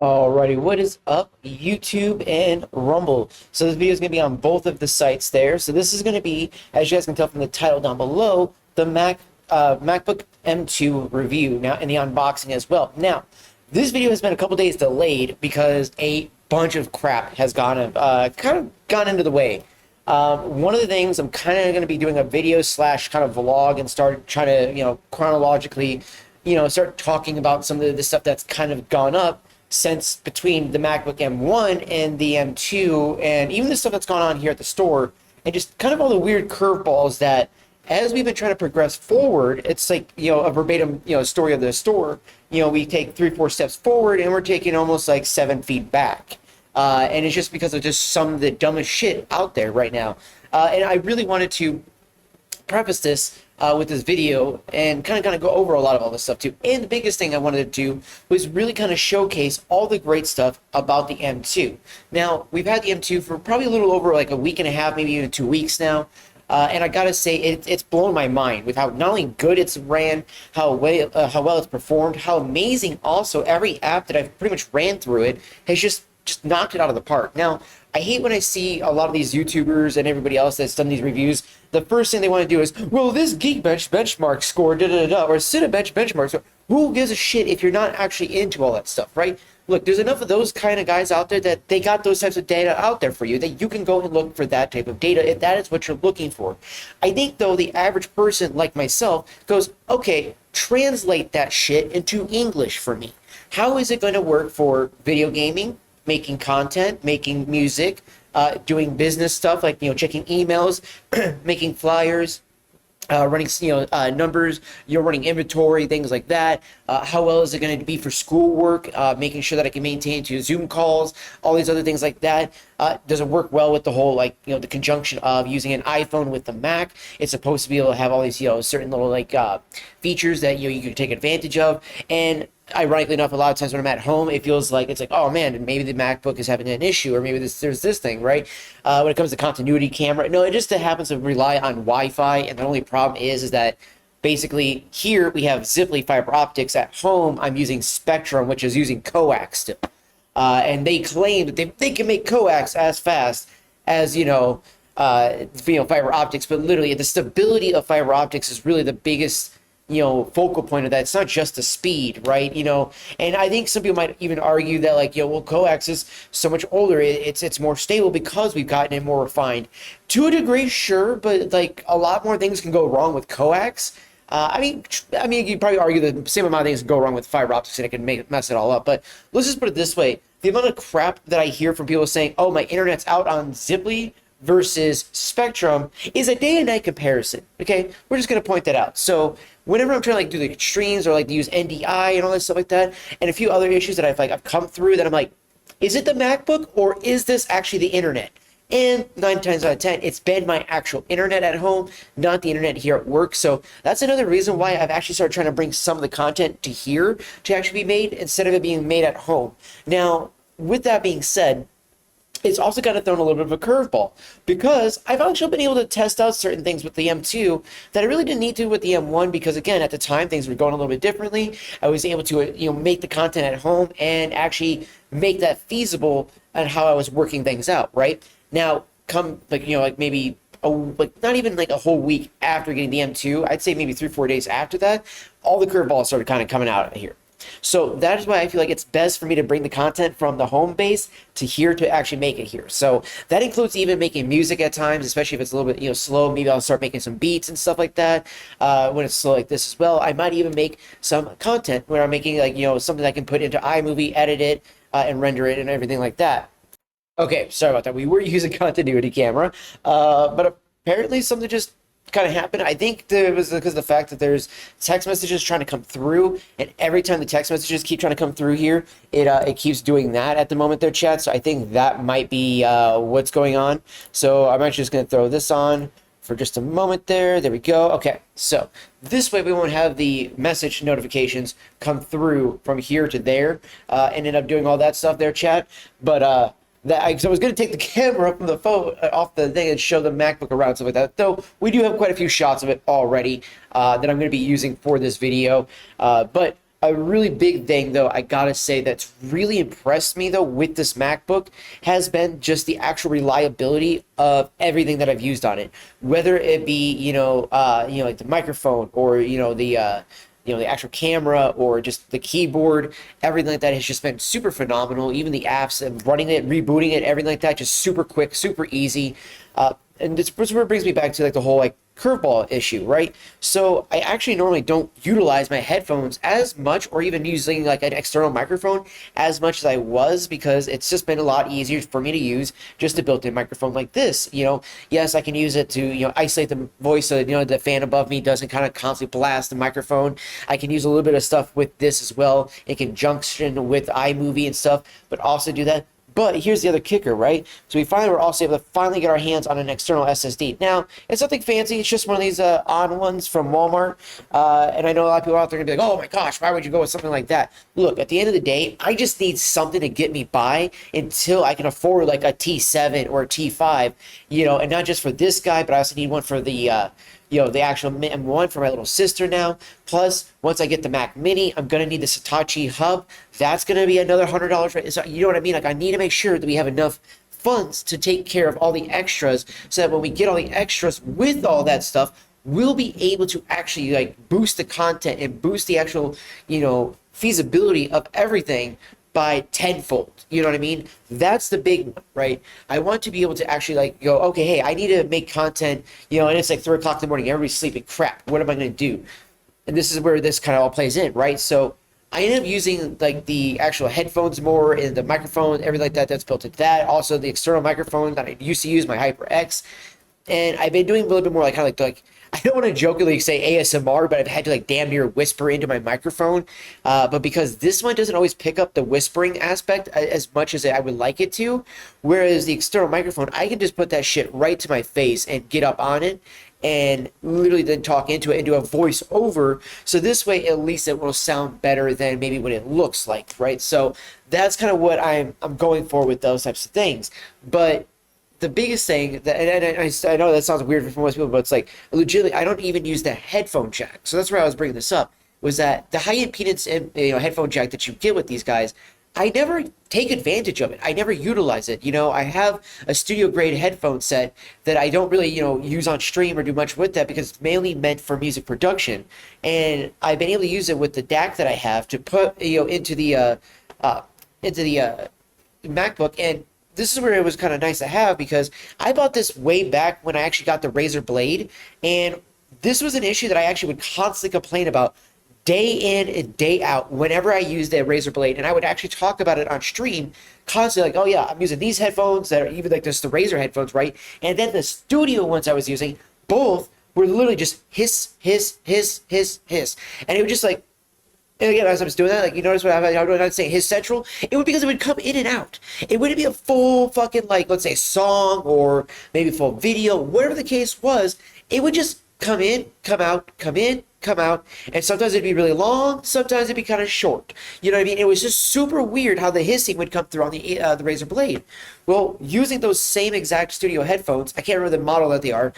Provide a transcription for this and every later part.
Alrighty, what is up, YouTube and Rumble? So this video is going to be on both of the sites there. So this is going to be, as you guys can tell from the title down below, the MacBook M2 review now in the unboxing as well. Now, this video has been a couple days delayed because a bunch of crap has kind of gone into the way. One of the things I'm kind of going to be doing a video slash kind of vlog and start trying to, chronologically, start talking about some of the stuff that's kind of gone up since between the MacBook M1 and the M2, and even the stuff that's gone on here at the store, and just kind of all the weird curveballs that, as we've been trying to progress forward, it's like, a verbatim, story of the store. We take 3-4 steps forward, and we're taking almost like 7 feet back. And it's just because of just some of the dumbest shit out there right now. And I really wanted to preface this with this video and kind of go over a lot of all this stuff too. And the biggest thing I wanted to do was really kind of showcase all the great stuff about the M2. Now, we've had the M2 for probably a little over like a week and a half, maybe even 2 weeks now. And I gotta say, it's blown my mind with how not only good it's ran, how well it's performed, how amazing also every app that I've pretty much ran through it has just knocked it out of the park. Now, I hate when I see a lot of these YouTubers and everybody else that's done these reviews. The first thing they want to do is, well, this Geekbench benchmark score, da da da, or Cinebench benchmark score. Who gives a shit if you're not actually into all that stuff, right? Look, there's enough of those kind of guys out there that they got those types of data out there for you that you can go and look for that type of data if that is what you're looking for. I think, though, the average person like myself goes, okay, translate that shit into English for me. How is it going to work for video gaming, making content, making music, doing business stuff like, checking emails, making flyers, running, numbers, you're running inventory, things like that. How well is it going to be for schoolwork? Making sure that I can maintain to Zoom calls, all these other things like that. Does it work well with the whole, the conjunction of using an iPhone with the Mac? It's supposed to be able to have all these, certain little, features that, you can take advantage of. And ironically enough, a lot of times when I'm at home, it feels like it's like, oh man, maybe the MacBook is having an issue, or maybe there's this thing, right? When it comes to continuity camera, no, it just happens to rely on Wi-Fi, and the only problem is that basically here we have Ziply fiber optics. At home, I'm using Spectrum, which is using coax still, and they claim that they can make coax as fast as fiber optics, but literally the stability of fiber optics is really the biggest focal point of that. It's not just the speed, right? And I think some people might even argue that well, coax is so much older, it's more stable because we've gotten it more refined to a degree, sure, but a lot more things can go wrong with coax. I mean, you'd probably argue the same amount of things can go wrong with fiber optics and it can mess it all up. But let's just put it this way: the amount of crap that I hear from people saying, "Oh, my internet's out on Ziply versus Spectrum," is a day and night comparison. Okay, we're just gonna point that out. So whenever I'm trying to do the extremes or use NDI and all that stuff like that, and a few other issues that I've come through, that I'm like, is it the MacBook or is this actually the internet? And 9 times out of 10, it's been my actual internet at home, not the internet here at work. So that's another reason why I've actually started trying to bring some of the content to here to actually be made instead of it being made at home. Now, with that being said, it's also kind of thrown a little bit of a curveball because I've actually been able to test out certain things with the M2 that I really didn't need to with the M1 because, again, at the time things were going a little bit differently. I was able to make the content at home and actually make that feasible on how I was working things out. Right now, come maybe not even a whole week after getting the M2, I'd say maybe 3-4 days after that, all the curveballs started kind of coming out of here. So that is why I feel like it's best for me to bring the content from the home base to here to actually make it here. So that includes even making music at times, especially if it's a little bit slow. Maybe I'll start making some beats and stuff like that when it's slow like this as well. I might even make some content where I'm making something I can put into iMovie, edit it, and render it and everything like that. Okay, sorry about that. We were using continuity camera, but apparently something just kind of happened. I think it was because of the fact that there's text messages trying to come through, and every time the text messages keep trying to come through here, it keeps doing that at the moment there, chat. So I think that might be what's going on. So I'm actually just going to throw this on for just a moment there. There we go. Okay, so this way we won't have the message notifications come through from here to there and end up doing all that stuff there, chat. But so I was going to take the camera from the phone off the thing and show the MacBook around, stuff like that. Though we do have quite a few shots of it already that I'm going to be using for this video. But A really big thing, though, I gotta say that's really impressed me, though, with this MacBook has been just the actual reliability of everything that I've used on it. Whether it be, like the microphone or, the actual camera or just the keyboard, everything like that has just been super phenomenal. Even the apps and running it, rebooting it, everything like that, just super quick, super easy. And this sort of brings me back to like the whole like curveball issue, right? So I actually normally don't utilize my headphones as much or even using like an external microphone as much as I was because it's just been a lot easier for me to use just a built-in microphone like this. Yes, I can use it to, isolate the voice so, the fan above me doesn't kind of constantly blast the microphone. I can use a little bit of stuff with this as well in conjunction with iMovie and stuff, but also do that. But here's the other kicker, right? So we're also able to finally get our hands on an external SSD. Now, it's nothing fancy. It's just one of these on ones from Walmart. And I know a lot of people out there are going to be like, oh my gosh, why would you go with something like that? Look, at the end of the day, I just need something to get me by until I can afford like a T7 or a T5, and not just for this guy, but I also need one for the actual M1 for my little sister now. Plus, once I get the Mac Mini, I'm going to need the Satechi hub. That's going to be another $100, right? So, you know what I mean? Like, I need to make sure that we have enough funds to take care of all the extras so that when we get all the extras with all that stuff, we'll be able to actually, like, boost the content and boost the actual, feasibility of everything by tenfold. You know what I mean? That's the big one, right? I want to be able to actually like go, okay, hey, I need to make content, and it's like 3 o'clock in the morning, everybody's sleeping. Crap, what am I going to do? And this is where this kind of all plays in, right? So I end up using like the actual headphones more and the microphone, everything like that that's built into that. Also the external microphone that I used to use, my HyperX. And I've been doing a little bit more like kind of like I don't want to jokingly say ASMR, but I've had to like damn near whisper into my microphone. But because this one doesn't always pick up the whispering aspect as much as I would like it to, whereas the external microphone, I can just put that shit right to my face and get up on it and literally then talk into it and do a voice over. So this way, at least it will sound better than maybe what it looks like, right? So that's kind of what I'm going for with those types of things. But the biggest thing that, and I know that sounds weird for most people, but it's like legitimately, I don't even use the headphone jack. So that's where I was bringing this up, was that the high impedance headphone jack that you get with these guys, I never take advantage of it. I never utilize it. I have a studio grade headphone set that I don't really, use on stream or do much with that because it's mainly meant for music production. And I've been able to use it with the DAC that I have to put, into the MacBook. And this is where it was kind of nice to have because I bought this way back when I actually got the Razer Blade. And this was an issue that I actually would constantly complain about day in and day out whenever I used the Razer Blade. And I would actually talk about it on stream constantly like, oh yeah, I'm using these headphones that are even like just the Razer headphones, right? And then the studio ones I was using, both were literally just hiss, hiss, hiss, hiss, hiss. And it would just like, and again, as I was doing that, like, you notice what I would say his central, it would because it would come in and out. It wouldn't be a full fucking, like, let's say song or maybe full video, whatever the case was. It would just come in, come out, come in, come out. And sometimes it'd be really long, sometimes it'd be kind of short. You know what I mean? It was just super weird how the hissing would come through on the Razer Blade. Well, using those same exact studio headphones, I can't remember the model that they are,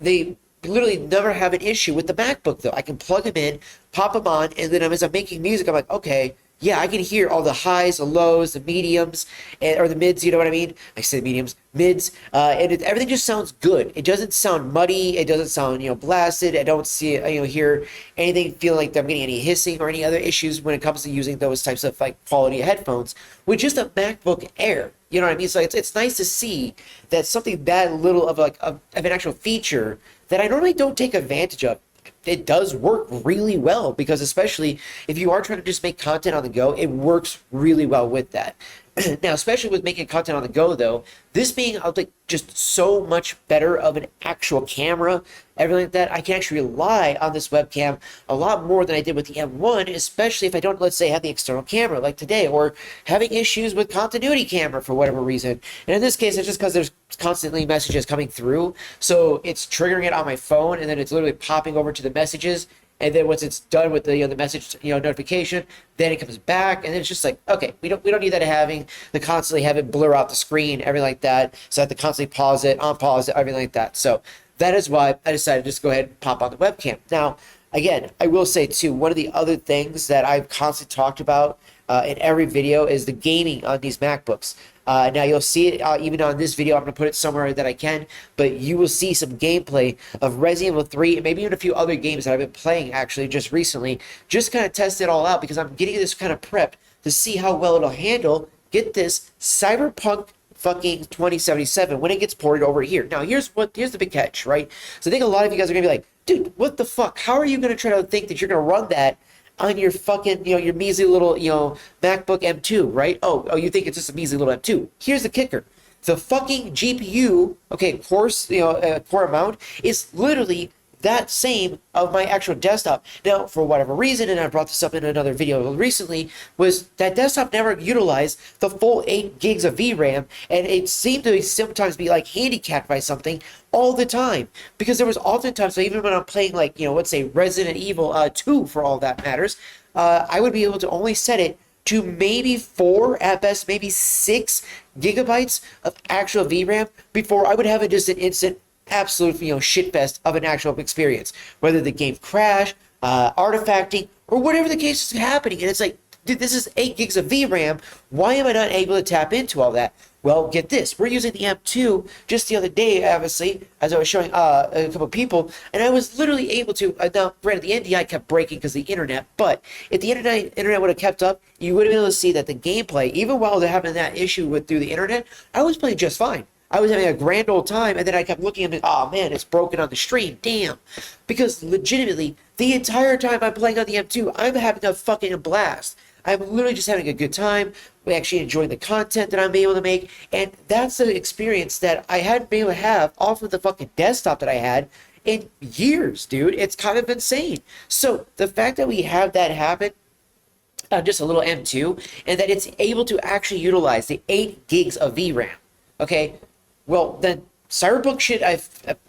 they literally never have an issue with the MacBook though. I can plug them in, pop them on, and then as I'm making music, I'm like, okay, yeah, I can hear all the highs, the lows, the mediums, or the mids, you know what I mean? I said mediums, mids, and everything just sounds good. It doesn't sound muddy. It doesn't sound, blasted. I don't see, hear anything feeling like I'm getting any hissing or any other issues when it comes to using those types of like quality headphones with just a MacBook Air. You know what I mean? So it's nice to see that something that little of like of an actual feature that I normally don't take advantage of, it does work really well because especially if you are trying to just make content on the go, it works really well with that. Now, especially with making content on the go, though, this being like just so much better of an actual camera, everything like that, I can actually rely on this webcam a lot more than I did with the M1, especially if I don't, let's say, have the external camera like today, or having issues with continuity camera for whatever reason. And in this case, it's just because there's constantly messages coming through, so it's triggering it on my phone, and then it's literally popping over to the messages. And then once it's done with the the message notification, then it comes back, and then it's just like, okay, we don't need that having to constantly have it blur out the screen, everything like that. So I have to constantly pause it, unpause it, everything like that. So that is why I decided to just go ahead and pop on the webcam. Now, Again, I will say too, one of the other things that I've constantly talked about in every video is the gaming on these MacBooks. Now you'll see it even on this video. I'm going to put it somewhere that I can, but you will see some gameplay of Resident Evil 3 and maybe even a few other games that I've been playing actually just recently. Just kind of test it all out because I'm getting this kind of prep to see how well it'll handle, get this, Cyberpunk fucking 2077 when it gets ported over here. Now here's the big catch, right? So I think a lot of you guys are going to be like, dude, what the fuck? How are you going to try to think that you're going to run that on your fucking, your measly little, MacBook M2, right? Oh, you think it's just a measly little M2. Here's the kicker. The fucking GPU, okay, core amount is literally that same of my actual desktop. Now, for whatever reason, and I brought this up in another video recently, was that desktop never utilized the full 8 gigs of VRAM, and it seemed to sometimes be like handicapped by something all the time. Because there was oftentimes, so even when I'm playing like, let's say Resident Evil 2 for all that matters, I would be able to only set it to maybe 4, at best, maybe 6 gigabytes of actual VRAM before I would have just an instant absolute shitfest of an actual experience, whether the game crash, artifacting, or whatever the case is happening. And it's like, dude, this is 8 gigs of VRAM. Why am I not able to tap into all that? Well, get this. We're using the M2 just the other day, obviously, as I was showing a couple people, and I was literally able to, now, granted, the NDI kept breaking because of the internet, but if the internet would have kept up, you would have been able to see that the gameplay, even while they're having that issue through the internet, I was playing just fine. I was having a grand old time, and then I kept looking at it, oh man, it's broken on the stream, damn. Because legitimately, the entire time I'm playing on the M2, I'm having a fucking blast. I'm literally just having a good time. We actually enjoy the content that I'm able to make, and that's the experience that I hadn't been able to have off of the fucking desktop that I had in years, dude. It's kind of insane. So the fact that we have that happen, just a little M2, and that it's able to actually utilize the 8 gigs of VRAM, okay? Well, then Cyberpunk should,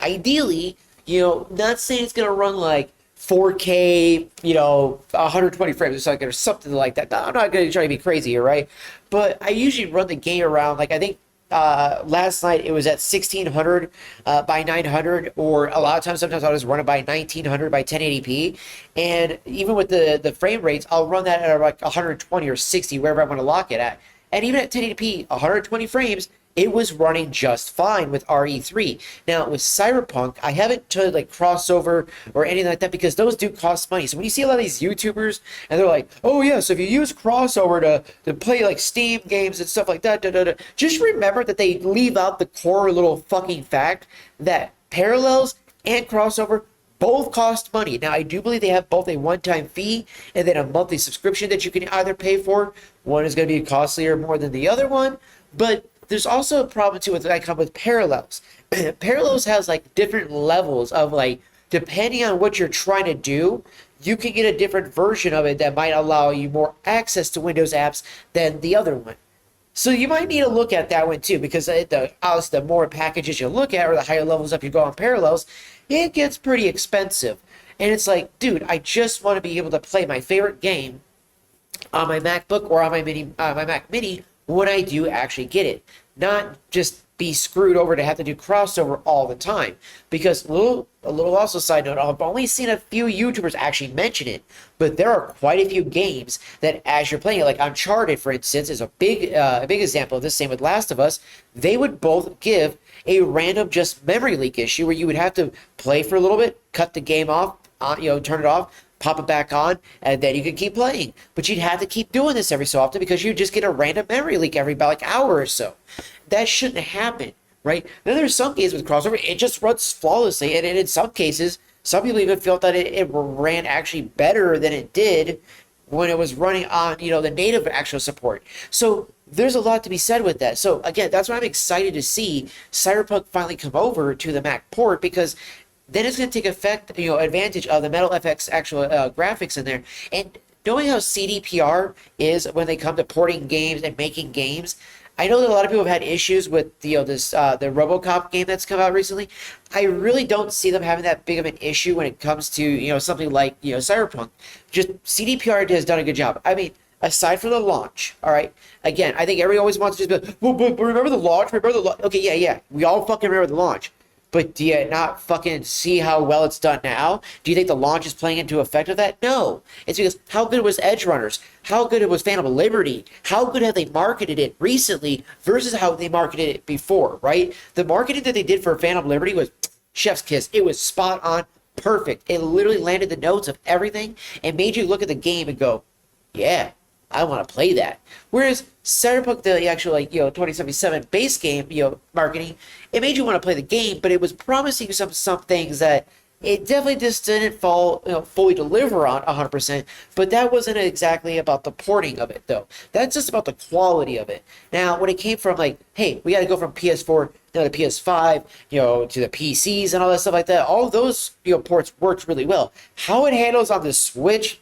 ideally, not saying it's going to run like 4K, 120 frames or something like that. I'm not going to try to be crazy here, right? But I usually run the game around, like I think last night it was at 1600 by 900, or a lot of times, sometimes I'll just run it by 1900 by 1080p. And even with the frame rates, I'll run that at like 120 or 60, wherever I want to lock it at. And even at 1080p, 120 frames, it was running just fine with RE3. Now, with Cyberpunk, I haven't tried like crossover or anything like that because those do cost money. So when you see a lot of these YouTubers and they're like, oh yeah, so if you use crossover to play like Steam games and stuff like that, just remember that they leave out the core little fucking fact that parallels and crossover both cost money. Now, I do believe they have both a one-time fee and then a monthly subscription that you can either pay for. One is going to be costlier more than the other one, but there's also a problem too with that come with Parallels. Parallels has like different levels of like, depending on what you're trying to do, you can get a different version of it that might allow you more access to Windows apps than the other one. So you might need to look at that one too, because obviously the more packages you look at or the higher levels up you go on Parallels, it gets pretty expensive. And it's like, dude, I just want to be able to play my favorite game on my MacBook or on my Mac Mini when I do actually get it. Not just be screwed over to have to do crossover all the time. Because a little also side note, I've only seen a few YouTubers actually mention it, but there are quite a few games that as you're playing it, like Uncharted, for instance, is a big example of this. Same with Last of Us. They would both give a random just memory leak issue where you would have to play for a little bit, cut the game off, turn it off, pop it back on, and then you could keep playing. But you'd have to keep doing this every so often because you just get a random memory leak every about like hour or so. That shouldn't happen, right? Then there's some games with crossover, it just runs flawlessly, and in some cases, some people even felt that it ran actually better than it did when it was running on, the native actual support. So there's a lot to be said with that. So again, that's why I'm excited to see Cyberpunk finally come over to the Mac port, because then it's going to take advantage of the Metal FX actual graphics in there. And knowing how CDPR is when they come to porting games and making games, I know that a lot of people have had issues with the RoboCop game that's come out recently. I really don't see them having that big of an issue when it comes to something like Cyberpunk. Just CDPR has done a good job. I mean, aside from the launch, all right. Again, I think everybody always wants to just be like, well, but remember the launch? Remember the launch? Okay, yeah. We all fucking remember the launch. but do you not fucking see how well it's done now? Do you think the launch is playing into effect of that? No. It's because how good was Edge Runners? How good was Phantom Liberty? How good have they marketed it recently versus how they marketed it before, right? The marketing that they did for Phantom Liberty was chef's kiss. It was spot on, perfect. It literally landed the notes of everything and made you look at the game and go, yeah, I want to play that. Whereas Cyberpunk, the actual 2077 base game, marketing, it made you want to play the game, but it was promising you some things that it definitely just didn't fully deliver on 100%. But that wasn't exactly about the porting of it, though. That's just about the quality of it. Now, when it came from hey, we got to go from PS4 to the PS5, to the PCs and all that stuff like that. All of those ports worked really well. How it handles on the Switch,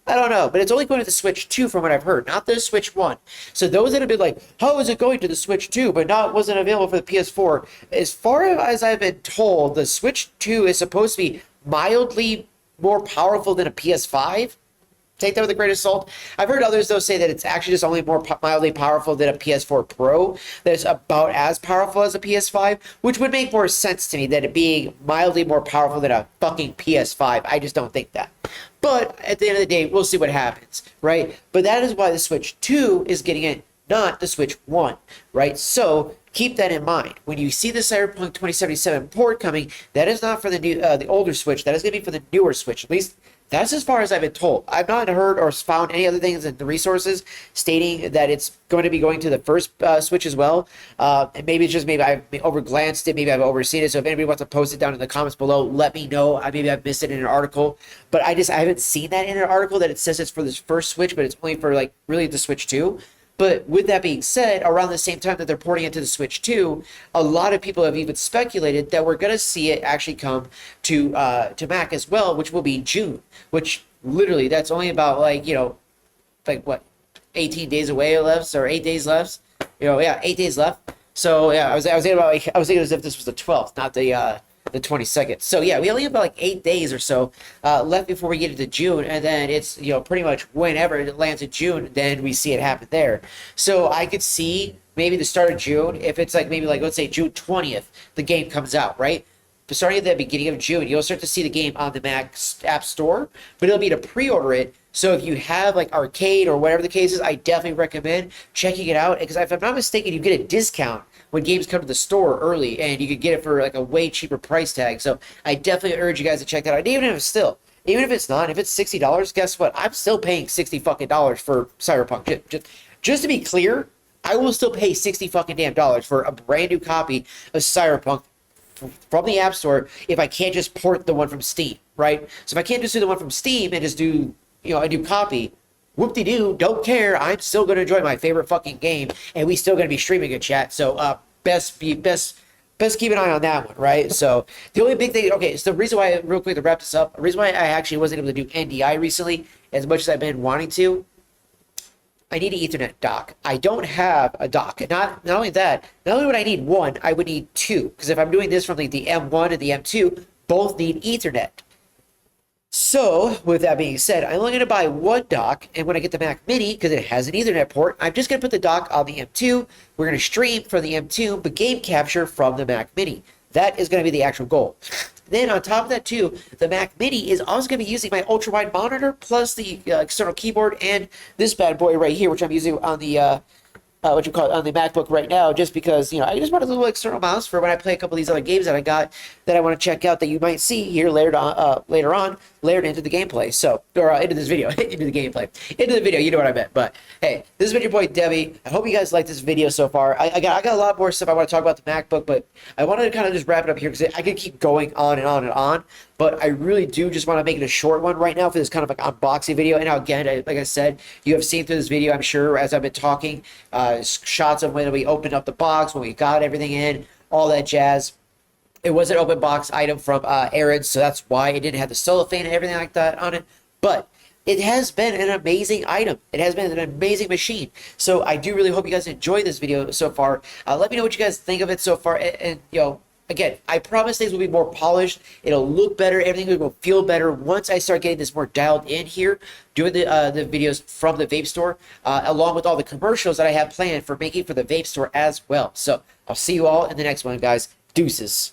I don't know, but it's only going to the Switch 2 from what I've heard, not the Switch 1. So those that have been like, how is it going to the Switch 2, but wasn't available for the PS4? As far as I've been told, the Switch 2 is supposed to be mildly more powerful than a PS5. Take that with a grain of salt. I've heard others, though, say that it's actually just only more mildly powerful than a PS4 Pro. That it's about as powerful as a PS5, which would make more sense to me than it being mildly more powerful than a fucking PS5. I just don't think that. But at the end of the day, we'll see what happens, right? But that is why the Switch 2 is getting it, not the Switch 1, right? So keep that in mind. When you see the Cyberpunk 2077 port coming, that is not for the older Switch. That is going to be for the newer Switch. At least that's as far as I've been told. I've not heard or found any other things in the resources stating that it's going to be going to the first Switch as well. And maybe it's just I've overglanced it, maybe I've overseen it. So if anybody wants to post it down in the comments below, let me know. Maybe I've missed it in an article, but I haven't seen that in an article that it says it's for this first Switch, but it's only for really the Switch 2. But with that being said, around the same time that they're porting it to the Switch 2, a lot of people have even speculated that we're going to see it actually come to Mac as well, which will be June. Which literally, that's only about 18 days away left, or 8 days left. 8 days left. So yeah, I was thinking as if this was the 12th, not the 22nd. So yeah, we only have about 8 days or so left before we get into June, and then it's pretty much whenever it lands in June, then we see it happen there. So I could see maybe the start of June, if it's let's say June 20th, the game comes out, right? But starting at the beginning of June, you'll start to see the game on the Mac App Store, but it'll be to pre-order it. So if you have Arcade or whatever the case is, I definitely recommend checking it out, because if I'm not mistaken, you get a discount when games come to the store early, and you could get it for a way cheaper price tag. So I definitely urge you guys to check that out. And even if it's not, if it's $60, guess what? I'm still paying $60 fucking dollars for Cyberpunk. Just to be clear, I will still pay $60 fucking damn dollars for a brand new copy of Cyberpunk from the App Store if I can't just port the one from Steam, right? So if I can't just do the one from Steam and just do a new copy, whoop-de-doo, don't care. I'm still going to enjoy my favorite fucking game, and we still going to be streaming it, chat. So best keep an eye on that one, right? So the only big thing, okay, so the reason why, real quick to wrap this up, the reason why I actually wasn't able to do NDI recently as much as I've been wanting to, I need an Ethernet dock. I don't have a dock. And not only that, not only would I need one, I would need two. Because if I'm doing this from the M1 and the M2, both need Ethernet. So, with that being said, I'm only going to buy one dock, and when I get the Mac Mini, because it has an Ethernet port, I'm just going to put the dock on the M2. We're going to stream from the M2, but game capture from the Mac Mini. That is going to be the actual goal. Then on top of that too, the Mac Mini is also going to be using my ultra-wide monitor plus the external keyboard and this bad boy right here, which I'm using on the on the MacBook right now, just because I just want a little external mouse for when I play a couple of these other games that I got that I want to check out that you might see here later on layered into the gameplay. So into this video, into the gameplay, into the video. You know what I meant. But hey, this has been your boy Debbie. I hope you guys like this video so far. I got a lot more stuff I want to talk about the MacBook, but I wanted to kind of just wrap it up here because I could keep going on and on and on. But I really do just want to make it a short one right now for this kind of unboxing video. And now again, like I said, you have seen through this video, I'm sure, as I've been talking, shots of when we opened up the box, when we got everything in, all that jazz. It was an open box item from Aaron, so that's why it didn't have the cellophane and everything like that on it. But it has been an amazing item. It has been an amazing machine. So I do really hope you guys enjoyed this video so far. Let me know what you guys think of it so far. And again, I promise things will be more polished. It'll look better. Everything will feel better once I start getting this more dialed in here, doing the videos from the vape store, along with all the commercials that I have planned for making for the vape store as well. So I'll see you all in the next one, guys. Deuces.